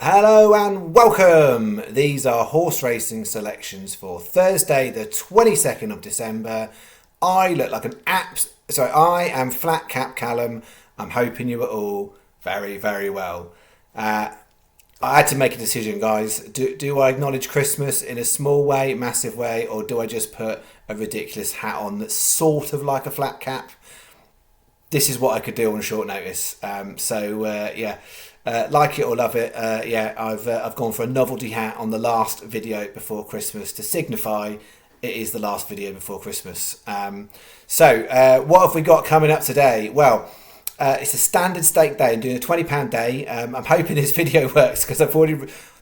Hello and welcome. These are horse racing selections for Thursday, the 22nd of December. I look like I am Flat Cap Callum. I'm hoping you are all very, very well. I had to make a decision, guys. Do I acknowledge Christmas in a small way, massive way, or do I just put a ridiculous hat on that's sort of like a flat cap? This is what I could do on short notice. Like it or love it, I've gone for a novelty hat on the last video before Christmas to signify it is the last video before Christmas. What have we got coming up today? Well, it's a standard stake day. I'm doing a £20 day. I'm hoping this video works because I've already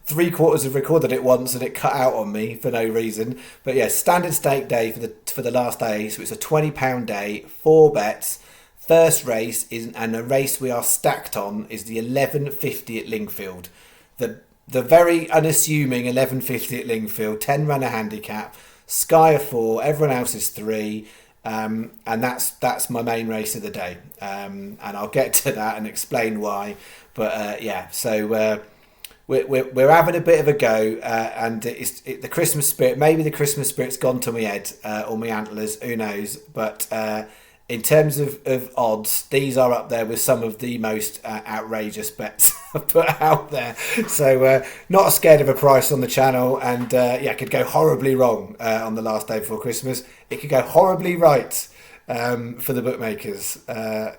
three-quarters have recorded it once and it cut out on me for no reason. But yeah, standard stake day for the last day. So it's a £20 day, 4 bets. First race is, and a race we are stacked on, is the 11.50 at Lingfield. The very unassuming 11.50 at Lingfield, 10 runner handicap, Sky are 4, everyone else is 3, and that's my main race of the day. And I'll get to that and explain why. But we're having a bit of a go, and the Christmas spirit. Maybe the Christmas spirit's gone to my head or my antlers. Who knows? But in terms of odds, these are up there with some of the most outrageous bets I've put out there. So not scared of a price on the channel, and it could go horribly wrong on the last day before Christmas. It could go horribly right for the bookmakers, for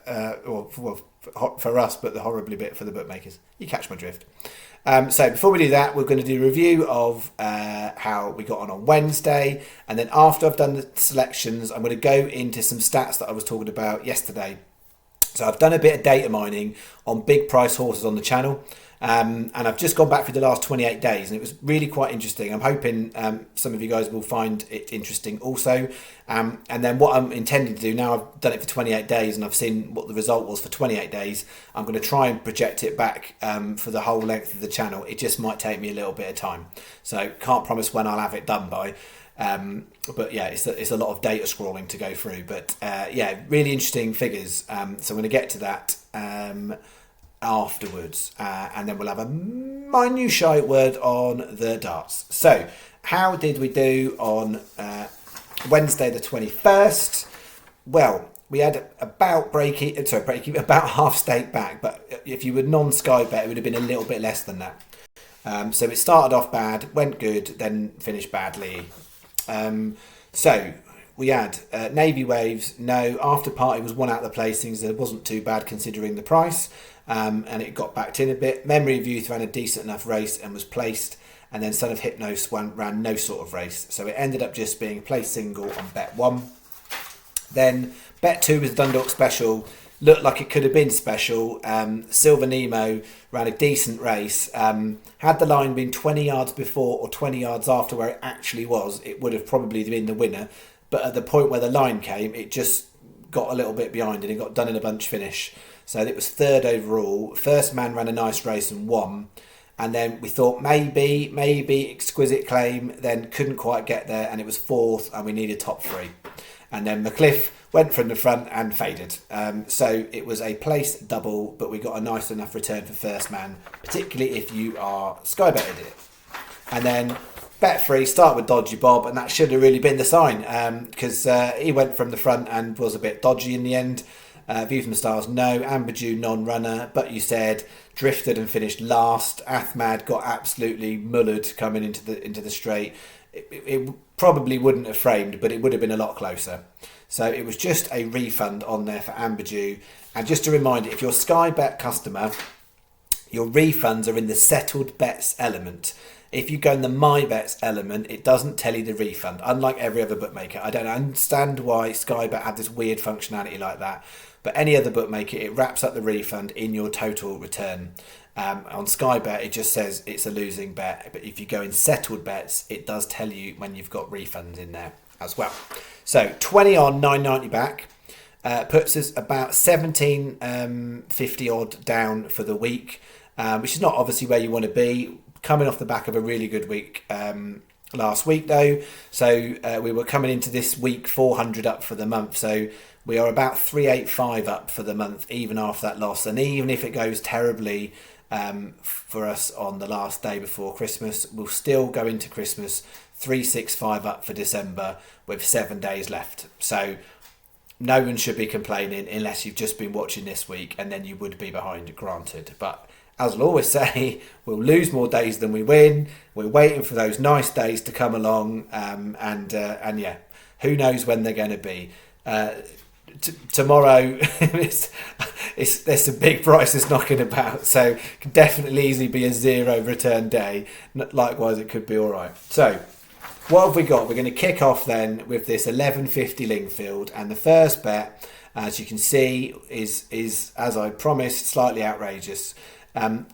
us, but the horribly bit for the bookmakers. You catch my drift. So before we do that, we're going to do a review of how we got on Wednesday. And then after I've done the selections, I'm going to go into some stats that I was talking about yesterday. So I've done a bit of data mining on big price horses on the channel. And I've just gone back through the last 28 days and it was really quite interesting. I'm hoping some of you guys will find it interesting also. And then what I'm intending to do now, I've done it for 28 days and I've seen what the result was for 28 days. I'm going to try and project it back for the whole length of the channel. It just might take me a little bit of time. So can't promise when I'll have it done by. But yeah, it's a lot of data scrolling to go through. But really interesting figures. So I'm going to get to that afterwards, and then we'll have a minutiae word on the darts. So how did we do on Wednesday the 21st? Well, we had about about half stake back, but if you were non-Sky bet, it would have been a little bit less than that. So it started off bad, went good, then finished badly. So we had Navy Waves, no, after party was one out of the placings, it wasn't too bad considering the price. And it got backed in a bit. Memory of Youth ran a decent enough race and was placed, and then Son of Hypnos ran no sort of race, so it ended up just being a place single on bet 1. Then bet 2 was Dundalk Special, looked like it could have been special. Silver Nemo ran a decent race. Had the line been 20 yards before or 20 yards after where it actually was, it would have probably been the winner, but at the point where the line came, it just got a little bit behind and it got done in a bunch finish. So it was third overall. First Man ran a nice race and won. And then we thought maybe Exquisite Claim, then couldn't quite get there and it was fourth and we needed top 3. And then McCliff went from the front and faded. So it was a place double, but we got a nice enough return for First Man, particularly if you are Sky betted it. And then bet 3, start with Dodgy Bob, and that should have really been the sign because he went from the front and was a bit dodgy in the end. View from the Stars, no. Amber Dew, non-runner, but you said drifted and finished last. Athmad got absolutely mullered coming into the straight. It probably wouldn't have framed, but it would have been a lot closer. So it was just a refund on there for Amber Dew. And just a reminder, if you're a Sky Bet customer, your refunds are in the settled bets element. If you go in the My Bets element, it doesn't tell you the refund, unlike every other bookmaker. I don't understand why Sky Bet had this weird functionality like that. But any other bookmaker, it wraps up the refund in your total return. On Sky Bet, it just says it's a losing bet. But if you go in settled bets, it does tell you when you've got refunds in there as well. So 20 on, 9.90 back. Puts us about 17.50 odd down for the week, which is not obviously where you want to be. Coming off the back of a really good week last week though. So we were coming into this week 400 up for the month. So we are about 385 up for the month, even after that loss. And even if it goes terribly for us on the last day before Christmas. We'll still go into Christmas 365 up for December with 7 days left. So no one should be complaining unless you've just been watching this week, and then you would be behind, granted. But as I'll always say, we'll lose more days than we win. We're waiting for those nice days to come along, and yeah, who knows when they're going to be. Tomorrow, there's some big prices knocking about, so it could definitely easily be a 0 return day. Likewise, it could be all right. So what have we got? We're going to kick off then with this 11.50 Lingfield, and the first bet, as you can see, is as I promised, slightly outrageous.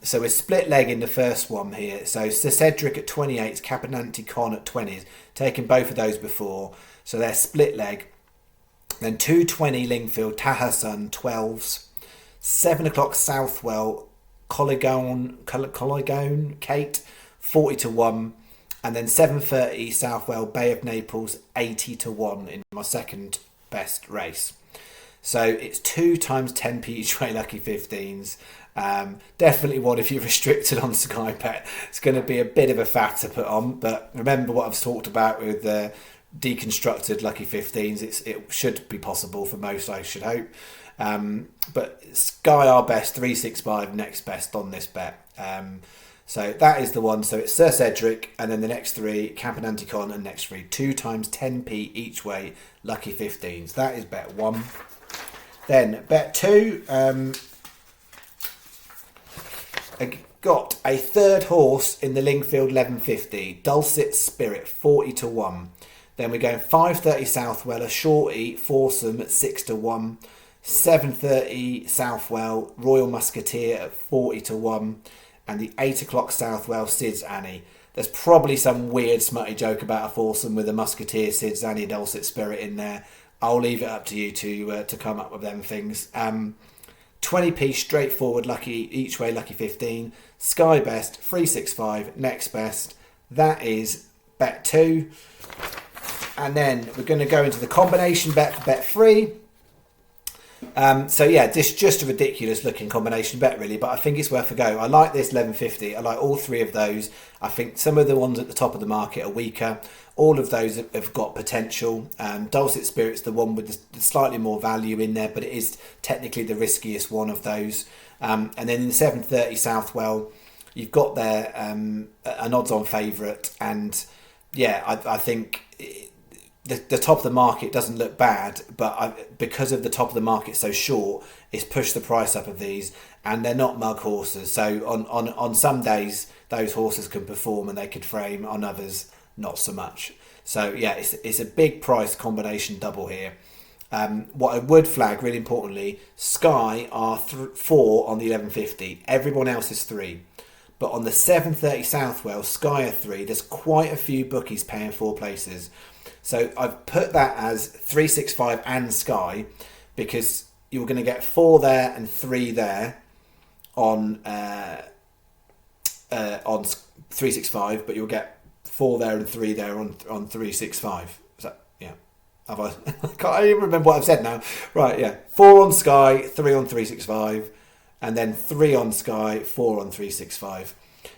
So we're split leg in the first one here. So Sir Cedric at 28s, Caponanti Con at 20s, taken both of those before. So they're split leg. Then 2.20 Lingfield, Tahasun 12s. 7 o'clock Southwell, Colligone Kate 40-1. And then 7.30 Southwell, Bay of Naples 80-1 in my second best race. So it's 2 times 10p each way lucky 15s. Definitely one if you're restricted on Sky Bet. It's going to be a bit of a fat to put on, but remember what I've talked about with the deconstructed lucky 15s. It should be possible for most, I should hope. But Sky are best, 365 next best on this bet. So that is the one. So it's Sir Cedric, and then the next 3, Caponanti Con, and next 3, 2 times 10p each way lucky 15s. That is bet 1. Then bet 2. I got a third horse in the Lingfield 11.50, Dulcet Spirit 40-1. Then we're going 5.30 Southwell, a shorty foursome at 6-1. 7.30 Southwell, Royal Musketeer at 40-1. And the 8 o'clock Southwell, Sid's Annie. There's probably some weird smutty joke about a foursome with a Musketeer, Sid's Annie, Dulcet Spirit in there. I'll leave it up to you to come up with them things. 20p straightforward lucky each way lucky 15. Sky best 365 next best. That is bet 2. And then we're going to go into the combination bet for bet 3. So yeah, this is just a ridiculous looking combination bet really, but I think it's worth a go. I like this 11.50. I like all 3 of those. I think some of the ones at the top of the market are weaker. All of those have got potential. Dulcet Spirit's the one with the slightly more value in there, but it is technically the riskiest one of those. And then in the 7.30 Southwell, you've got there an odds-on favourite, and yeah, I think the top of the market doesn't look bad, but because of the top of the market so short, it's pushed the price up of these, and they're not mug horses. So on some days, those horses can perform and they could frame, on others, not so much. So yeah, it's a big price combination double here. What I would flag really importantly, Sky are 4 on the 11.50. Everyone else is 3. But on the 7.30 Southwell, Sky are 3. There's quite a few bookies paying 4 places. So I've put that as 365 and Sky, because you're going to get 4 there and 3 there on 365, but you'll get 4 there and 3 there on 365. Is that, yeah? Have I can't even remember what I've said now. Right, yeah. 4 on Sky, 3 on 365, and then 3 on Sky, 4 on 365.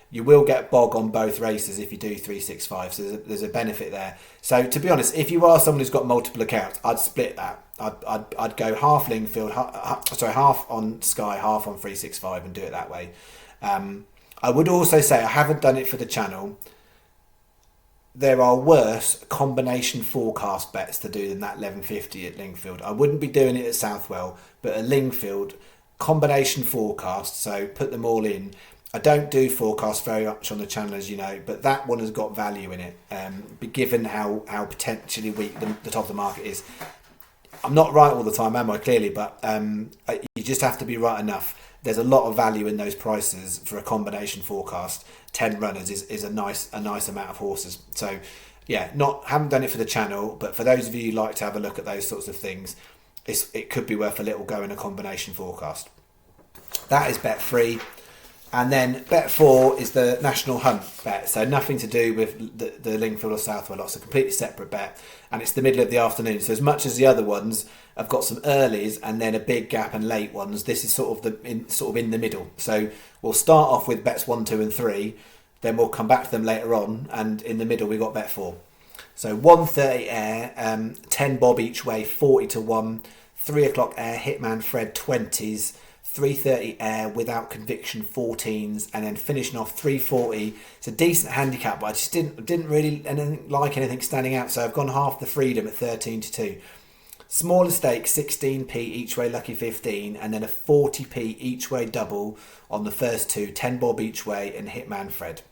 You will get bog on both races if you do 365, so there's a benefit there. So to be honest, if you are someone who's got multiple accounts, I'd split that. I'd go half Lingfield, half on Sky, half on 365, and do it that way. I would also say, I haven't done it for the channel, there are worse combination forecast bets to do than that 11.50 at Lingfield. I wouldn't be doing it at Southwell, but at Lingfield, combination forecast, so put them all in. I don't do forecasts very much on the channel, as you know, but that one has got value in it, given how potentially weak the top of the market is. I'm not right all the time, am I? Clearly, but you just have to be right enough. There's a lot of value in those prices for a combination forecast. 10 runners is a nice amount of horses. So yeah, haven't done it for the channel, but for those of you who like to have a look at those sorts of things, it could be worth a little go in a combination forecast. That is bet 3. And then bet 4 is the national hunt bet, so nothing to do with the Lingfield or Southwell. It's a completely separate bet, and it's the middle of the afternoon. So as much as the other ones have got some earlies and then a big gap and late ones, this is sort of in the middle. So we'll start off with bets 1, 2, and 3, then we'll come back to them later on, and in the middle we got bet 4. So 1:30 air, 10 bob each way, 40 to 1. 3 o'clock air, Hitman Fred 20s. 3:30 air without conviction 14s, and then finishing off 3:40. It's a decent handicap, but I just didn't really like anything standing out, so I've gone half the freedom at 13 to 2. Smaller stake 16p each way, lucky 15, and then a 40p each way double on the first 2, 10 bob each way, and Hitman Fred.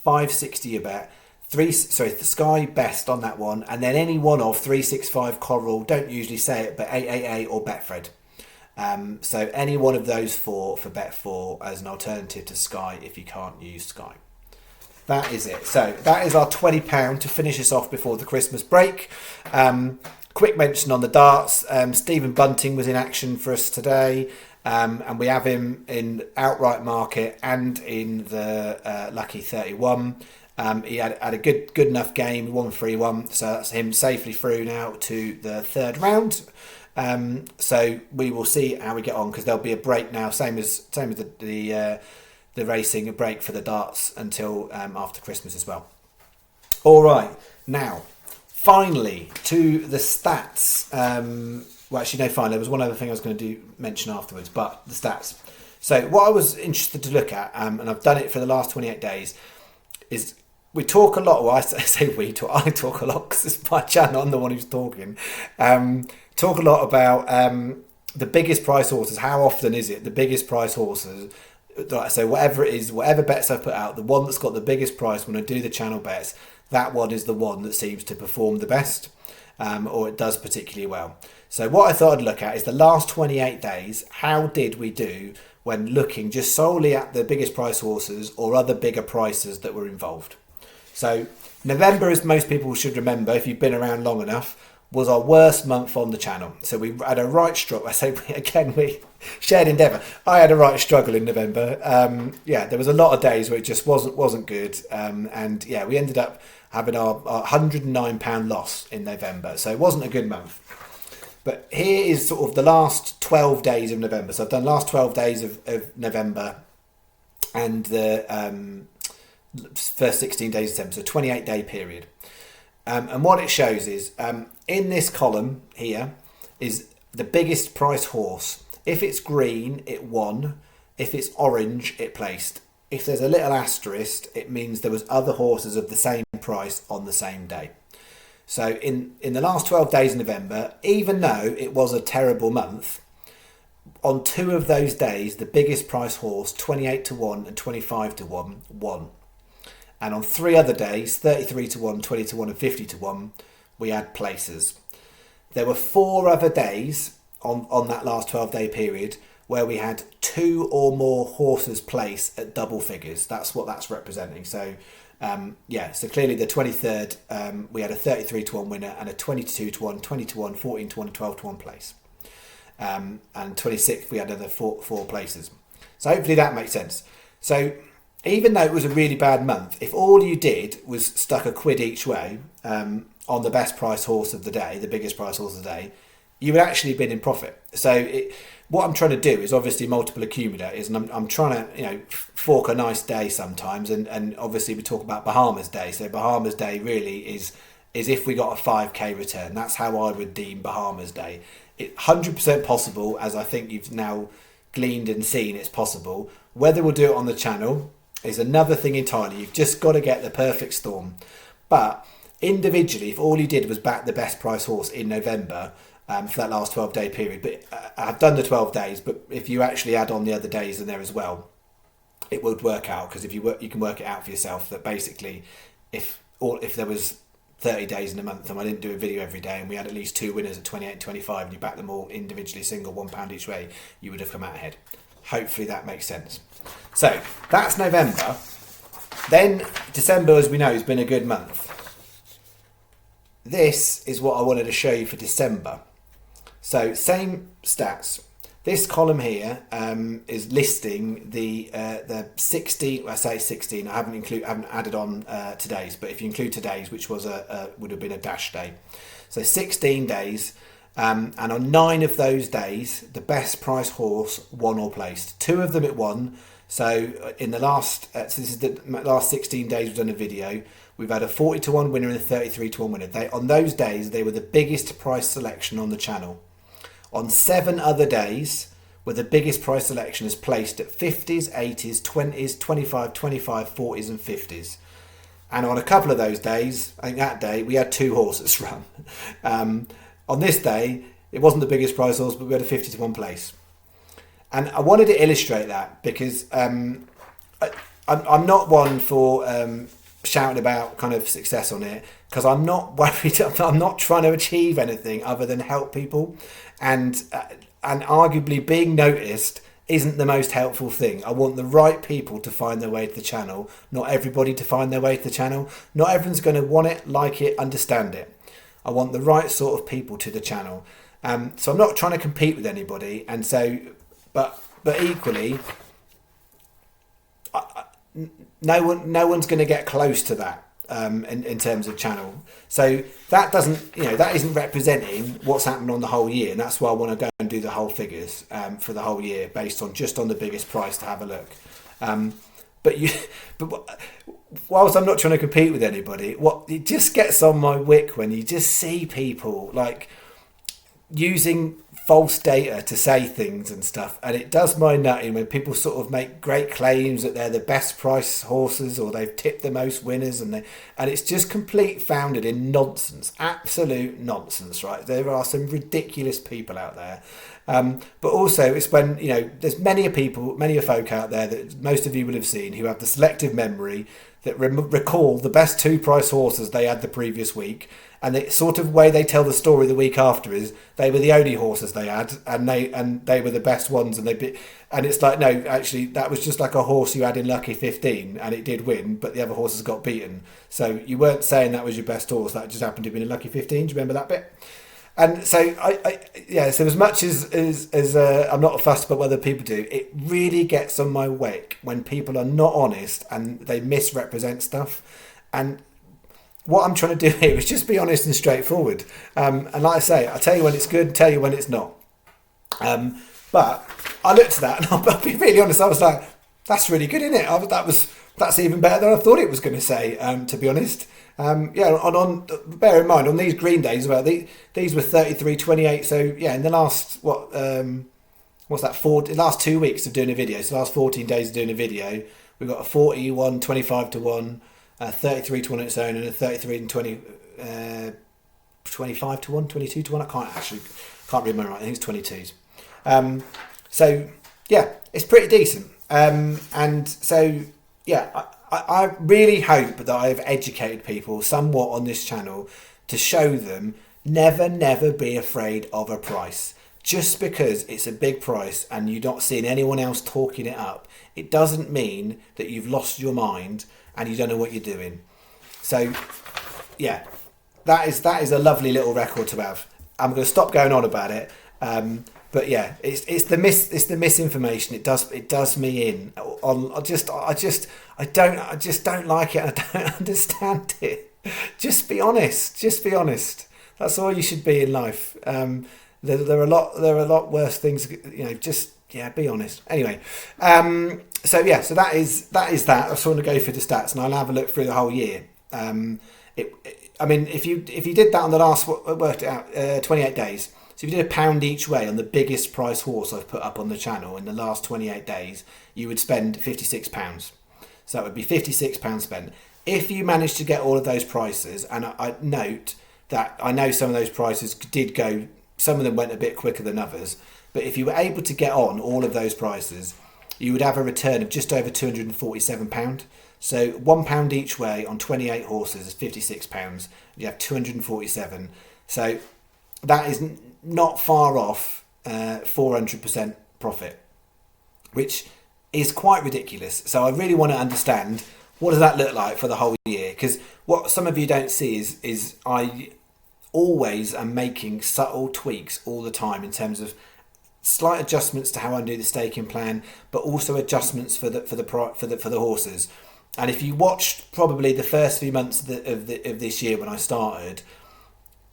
560 a bet. The Sky best on that one, and then any one of 365 Coral. Don't usually say it, but 888 or Betfred. So any one of those 4 for bet 4 as an alternative to Sky if you can't use Sky. That is it. So that is our £20 to finish us off before the Christmas break. Quick mention on the darts. Stephen Bunting was in action for us today, and we have him in outright market and in the Lucky 31. He had a good enough game. He won 3-1, so that's him safely through now to the 3rd round. So we will see how we get on, because there'll be a break now, same as the racing, a break for the darts until after Christmas as well. All right, now finally to the stats. Finally, there was one other thing I was going to mention afterwards, but the stats. So what I was interested to look at, and I've done it for the last 28 days, is we talk a lot. Well, I talk a lot because it's my channel. I'm the one who's talking. Talk a lot about the biggest price horses. How often is it the biggest price horses? So whatever it is, whatever bets I've put out, the one that's got the biggest price when I do the channel bets, that one is the one that seems to perform the best, or it does particularly well. So what I thought I'd look at is the last 28 days. How did we do when looking just solely at the biggest price horses or other bigger prices that were involved? So November, as most people should remember if you've been around long enough, was our worst month on the channel. So we had a right struggle. We shared endeavour. I had a right struggle in November. There was a lot of days where it just wasn't good. We ended up having our £109 loss in November. So it wasn't a good month. But here is sort of the last 12 days of November. So I've done last 12 days of November and the first 16 days of December. So 28-day period. And what it shows is, in this column here is the biggest price horse. If it's green, it won. If it's orange, it placed. If there's a little asterisk, it means there was other horses of the same price on the same day. So in the last 12 days of November, even though it was a terrible month, on 2 of those days, the biggest price horse, 28 to 1 and 25 to 1, won. And on 3 other days, 33 to 1, 20 to 1 and 50 to 1, we had places. There were 4 other days on that last 12-day period where we had 2 or more horses place at double figures. That's what that's representing. So, so clearly the 23rd, we had a 33 to 1 winner and a 22 to 1, 20 to 1, 14 to 1 and 12 to 1 place. And 26th, we had another 4 places. So hopefully that makes sense. So even though it was a really bad month, if all you did was stuck a quid each way on the best price horse of the day, the biggest price horse of the day, you would actually been in profit. So what I'm trying to do is obviously multiple accumulators, and I'm trying to fork a nice day sometimes, and obviously we talk about Bahamas Day. So Bahamas Day really is if we got a 5k return. That's how I would deem Bahamas Day. It's 100% possible, as I think you've now gleaned and seen it's possible. Whether we'll do it on the channel is another thing entirely. You've just got to get the perfect storm. But individually, if all you did was back the best price horse in November for that last 12-day period, but I've done the 12 days, but if you actually add on the other days in there as well, it would work out, because if you can work it out for yourself that basically if there was 30 days in a month and I didn't do a video every day and we had at least 2 winners at 28 and 25 and you backed them all individually, single, £1 each way, you would have come out ahead. Hopefully that makes sense. So that's November. Then December, as we know, has been a good month. This is what I wanted to show you for December. So same stats. this column here is listing the 16. I say 16. I haven't added on today's, but if you include today's, which was would have been a dash day, so 16 days. And on 9 of those days, the best price horse won or placed. 2 of them it won. So in the last, so this is the last 16 days we've done a video. We've had a 40 to 1 winner and a 33 to 1 winner. On those days, they were the biggest price selection on the channel. On 7 other days, where the biggest price selection is placed at 50s, 80s, 20s, 25, 40s and 50s. And on a couple of those days, I think that day, we had 2 horses run. On this day, it wasn't the biggest price horse, but we had a 50 to 1 place. And I wanted to illustrate that because I'm not one for shouting about kind of success on it, because I'm not worried. I'm not trying to achieve anything other than help people, and arguably being noticed isn't the most helpful thing. I want the right people to find their way to the channel, not everybody to find their way to the channel. Not everyone's going to want it, like it, understand it. I want the right sort of people to the channel. So I'm not trying to compete with anybody, and so, but equally, no one's going to get close to that in terms of channel. So that doesn't, that isn't representing what's happened on the whole year, and that's why I want to go and do the whole figures for the whole year based on just on the biggest price to have a look. But whilst I'm not trying to compete with anybody, it just gets on my wick when you just see people like using false data to say things and stuff, and it does my nutting when people sort of make great claims that they're the best price horses or they've tipped the most winners, and it's just complete founded in nonsense, absolute nonsense, right? There are some ridiculous people out there, but also it's when there's many folk out there that most of you will have seen who have the selective memory that recall the best 2 price horses they had the previous week, and the sort of way they tell the story the week after is they were the only horses they had, and they were the best ones, and it's like, no, actually that was just like a horse you had in Lucky 15 and it did win, but the other horses got beaten. So you weren't saying that was your best horse, that just happened to be in Lucky 15. Do you remember that bit? And so so as much as I'm not fussed about what other people do, it really gets on my wick when people are not honest and they misrepresent stuff. And what I'm trying to do here is just be honest and straightforward. And like I say, I'll tell you when it's good, tell you when it's not. But I looked at that and I'll be really honest, I was like, that's really good, isn't it? That's even better than I thought it was going to say, to be honest. On bear in mind, on these green days, well, these were 33.28. So yeah, in the last last 2 weeks of doing a video, so the last 14 days of doing a video, we've got a 41, 25 to 1, 33 to 1 on its own, and a 33 and 20, 25 to 1, 22 to 1. I can't remember right. I think it's 22s. So yeah, it's pretty decent. And so yeah, I really hope that I've educated people somewhat on this channel to show them never be afraid of a price. Just because it's a big price and you're not seeing anyone else talking it up, it doesn't mean that you've lost your mind and you don't know what you're doing. So yeah, that is a lovely little record to have. I'm going to stop going on about it. But yeah, it's the misinformation. It does me in. I just don't like it. And I don't understand it. Just be honest. Just That's all you should be in life. There are a lot worse things. Just be honest. Anyway, so that is that. I just want to go through the stats, and I'll have a look through the whole year. If you did that on the last worked it out 28 days. So if you did £1 each way on the biggest price horse I've put up on the channel in the last 28 days, you would spend £56. So that would be £56 spent. If you managed to get all of those prices, and I note that I know some of those prices did go, some of them went a bit quicker than others, but if you were able to get on all of those prices, you would have a return of just over £247. So £1 each way on 28 horses is £56. You have 247. So that is not far off 400% profit, which is quite ridiculous. So I really want to understand, what does that look like for the whole year? Because what some of you don't see is I always am making subtle tweaks all the time in terms of slight adjustments to how I do the staking plan, but also adjustments for the horses. And if you watched probably the first few months of this year when I started,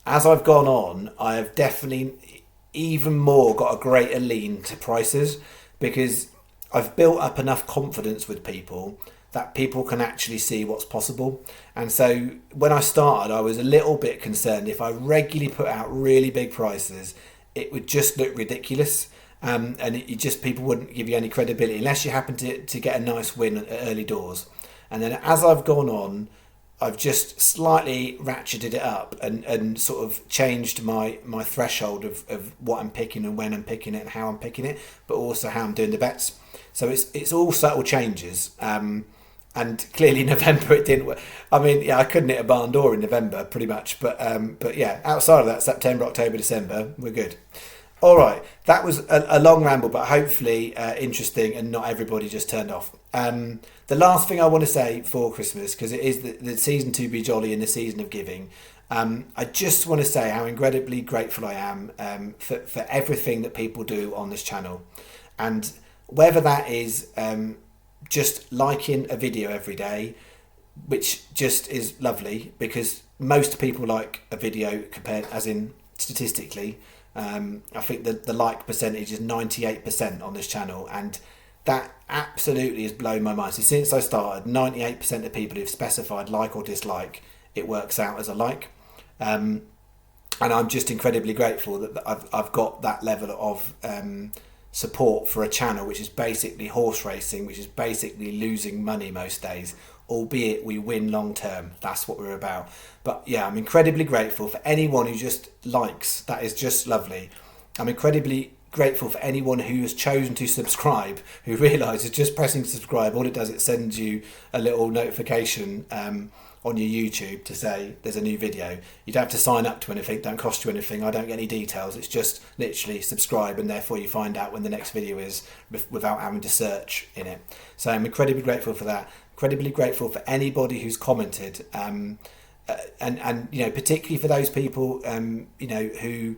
as I've gone on, I have definitely even more got a greater lean to prices, because I've built up enough confidence with people that people can actually see what's possible. And so when I started, I was a little bit concerned if I regularly put out really big prices, it would just look ridiculous. And people wouldn't give you any credibility unless you happen to get a nice win at early doors. And then as I've gone on, I've just slightly ratcheted it up and sort of changed my threshold of what I'm picking and when I'm picking it and how I'm picking it, but also how I'm doing the bets. So it's all subtle changes. And clearly November it didn't work. I mean, yeah, I couldn't hit a barn door in November pretty much, but yeah, outside of that, September, October, December, we're good. All right, that was a long ramble, but hopefully interesting, and not everybody just turned off. The last thing I want to say for Christmas, because it is the season to be jolly and the season of giving, I just want to say how incredibly grateful I am for everything that people do on this channel. And whether that is just liking a video every day, which just is lovely, because most people like a video compared, as in statistically, I think the like percentage is 98% on this channel, and that absolutely has blown my mind. So since I started, 98% of people who've specified like or dislike, it works out as a like. And I'm just incredibly grateful that I've got that level of support for a channel which is basically horse racing, which is basically losing money most days, albeit we win long term. That's what we're about. But yeah, I'm incredibly grateful for anyone who just likes. That is just lovely. I'm incredibly grateful for anyone who has chosen to subscribe, who realises just pressing subscribe, all it does, it sends you a little notification on your YouTube to say there's a new video. You don't have to sign up to anything, don't cost you anything, I don't get any details, it's just literally subscribe, and therefore you find out when the next video is without having to search in it. So I'm incredibly grateful for that. Incredibly grateful for anybody who's commented, and you know, particularly for those people you know, who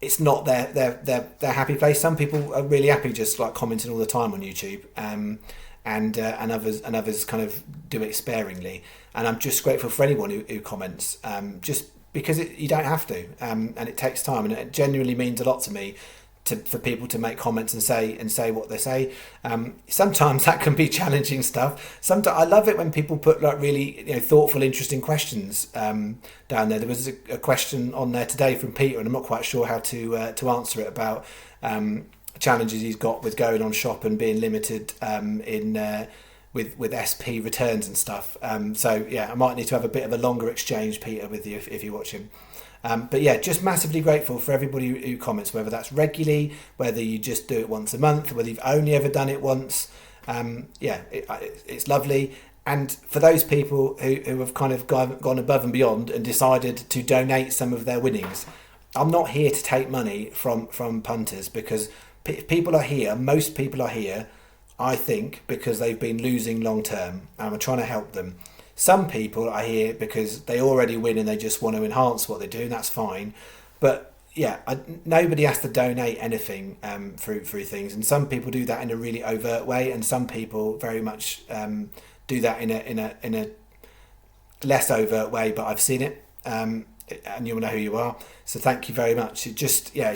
it's not their happy place. Some people are really happy just like commenting all the time on YouTube, and others kind of do it sparingly. And I'm just grateful for anyone who comments, just because you don't have to, and it takes time, and it genuinely means a lot to me for people to make comments and say what they say. Sometimes that can be challenging stuff. Sometimes I love it when people put like really, you know, thoughtful, interesting questions down there. There was a question on there today from Peter, and I'm not quite sure how to answer it, about challenges he's got with going on shop and being limited with SP returns and stuff. So yeah, I might need to have a bit of a longer exchange, Peter, with you if you're watching. But yeah, just massively grateful for everybody who comments, whether that's regularly, whether you just do it once a month, whether you've only ever done it once. Yeah, it's lovely. And for those people who have kind of gone above and beyond and decided to donate some of their winnings, I'm not here to take money from punters, because people are here, most people are here, I think, because they've been losing long term, and I'm trying to help them. Some people are here because they already win and they just want to enhance what they do, and that's fine. But yeah, nobody has to donate anything through things, and some people do that in a really overt way, and some people very much do that in a less overt way. But I've seen it, and you'll know who you are. So thank you very much. It's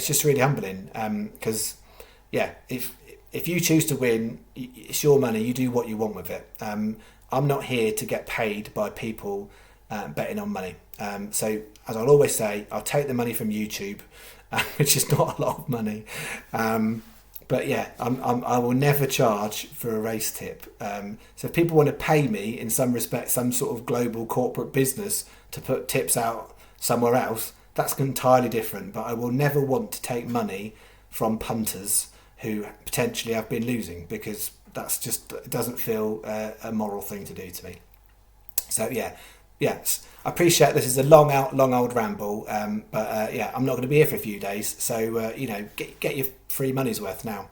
just really humbling, because yeah, if you choose to win, it's your money. You do what you want with it. I'm not here to get paid by people betting on money. So as I'll always say, I'll take the money from YouTube, which is not a lot of money. But yeah, I will never charge for a race tip. So if people want to pay me in some respect, some sort of global corporate business to put tips out somewhere else, that's entirely different. But I will never want to take money from punters who potentially have been losing, because that's just, it doesn't feel a moral thing to do to me. So yes, I appreciate this is a long old ramble, but yeah, I'm not going to be here for a few days, so you know, get your free money's worth now.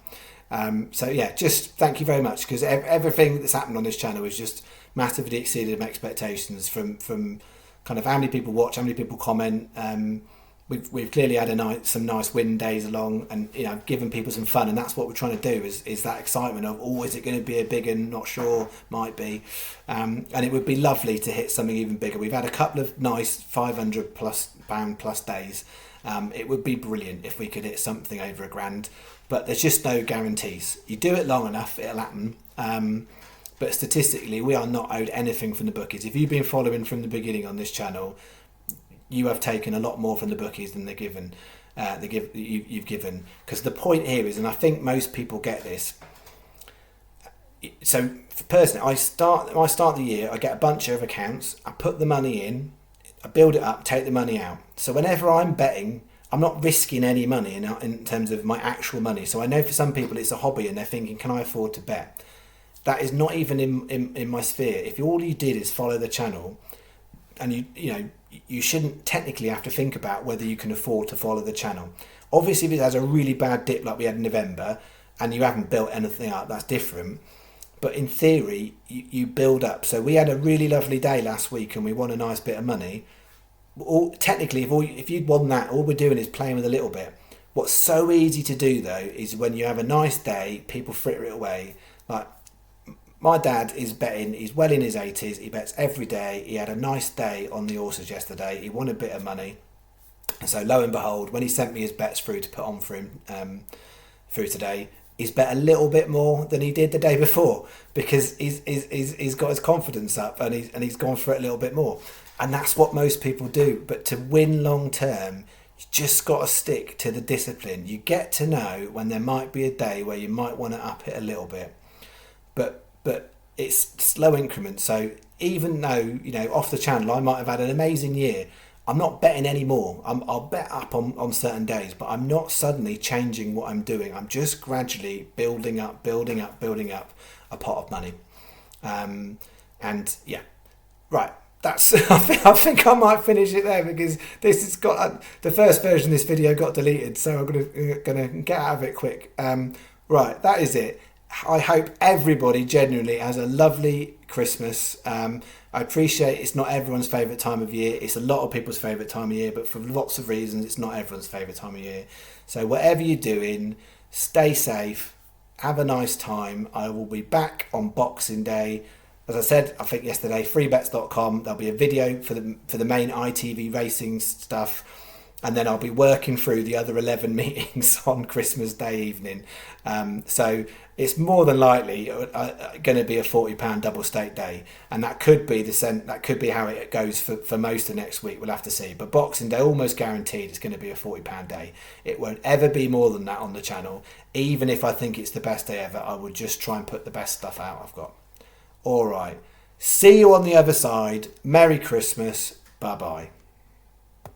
So yeah, just thank you very much, because everything that's happened on this channel has just massively exceeded my expectations, from kind of how many people watch, how many people comment, we've clearly had some nice wind days along, and given people some fun, and that's what we're trying to do is that excitement of, is it going to be a big one? Not sure, might be, and it would be lovely to hit something even bigger. We've had a couple of nice £500 plus days. It would be brilliant if we could hit something over £1,000, but there's just no guarantees. You do it long enough, it'll happen. But statistically, we are not owed anything from the bookies. If you've been following from the beginning on this channel, you have taken a lot more from the bookies than you've given. Because the point here is, and I think most people get this. So personally, I start the year. I get a bunch of accounts. I put the money in. I build it up. Take the money out. So whenever I'm betting, I'm not risking any money in terms of my actual money. So I know for some people it's a hobby and they're thinking, can I afford to bet? That is not even in my sphere. If all you did is follow the channel, and you shouldn't technically have to think about whether you can afford to follow the channel. Obviously, if it has a really bad dip like we had in November and you haven't built anything up, that's different. But in theory, you build up. So we had a really lovely day last week and we won a nice bit of money. Technically, if you'd won that, all we're doing is playing with a little bit. What's so easy to do, though, is when you have a nice day, people fritter it away. Like, my dad is betting, he's well in his 80s, he bets every day. He had a nice day on the horses yesterday, he won a bit of money. And so lo and behold, when he sent me his bets through to put on for him through today, he's bet a little bit more than he did the day before, because he's got his confidence up and he's gone for it a little bit more. And that's what most people do. But to win long term, you just got to stick to the discipline. You get to know when there might be a day where you might want to up it a little bit. But it's slow increments. So even though, off the channel, I might have had an amazing year, I'm not betting anymore. I'll bet up on certain days, but I'm not suddenly changing what I'm doing. I'm just gradually building up a pot of money. And yeah, right. That's. I think I might finish it there, because this has got the first version of this video got deleted, so I'm gonna get out of it quick. Right, that is it. I hope everybody genuinely has a lovely Christmas. I appreciate it's not everyone's favourite time of year. It's a lot of people's favourite time of year, but for lots of reasons, it's not everyone's favourite time of year. So whatever you're doing, stay safe, have a nice time. I will be back on Boxing Day. As I said, I think yesterday, freebets.com, there'll be a video for the main ITV racing stuff. And then I'll be working through the other 11 meetings on Christmas Day evening. So it's more than likely going to be a £40 double stake day, and that could be how it goes for most of next week. We'll have to see. But Boxing Day, almost guaranteed, it's going to be a £40 day. It won't ever be more than that on the channel. Even if I think it's the best day ever, I would just try and put the best stuff out I've got. All right. See you on the other side. Merry Christmas. Bye bye.